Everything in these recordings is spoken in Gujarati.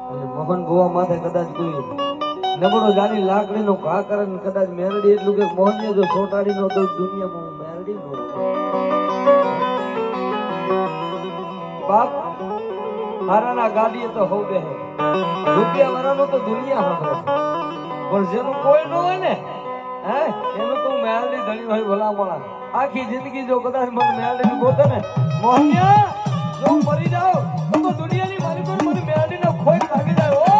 અને મોહન ભુવા માથે કદાચ કોઈ નબળો જાની લાકડીનો ઘા કરે ને કદાચ મેરડી એટલું કે મોહનને જો સોટાડી નો તો દુનિયામાં હું મેરડી નો બાપ હારાના ગાડીએ તો હોવ બે રૂપિયા વાળાનો તો દુનિયા સાંભળે પણ જેનું કોઈ ન હોય ને હે એનું તો મેરડી ધણી હોય ભલા માણા આખી જિંદગી જો કદાચ મને મેરડી ગોતે ને મોહનિયા જો મરી જાવ તો દુનિયાની મારી પર મને મેરડીનો ખોઈ લાગી જાય ઓ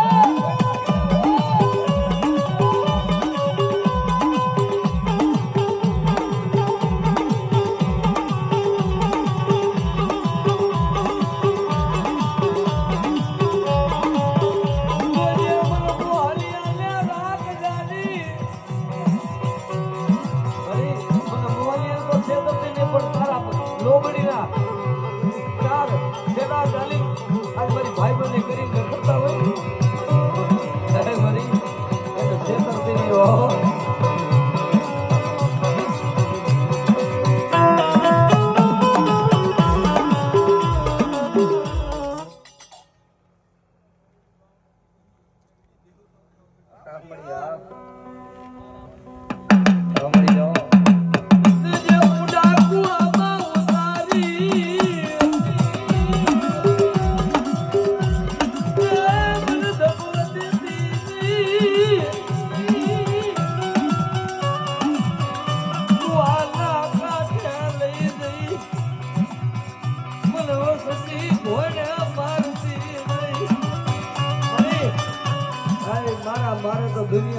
ભાઈ બંને કરીને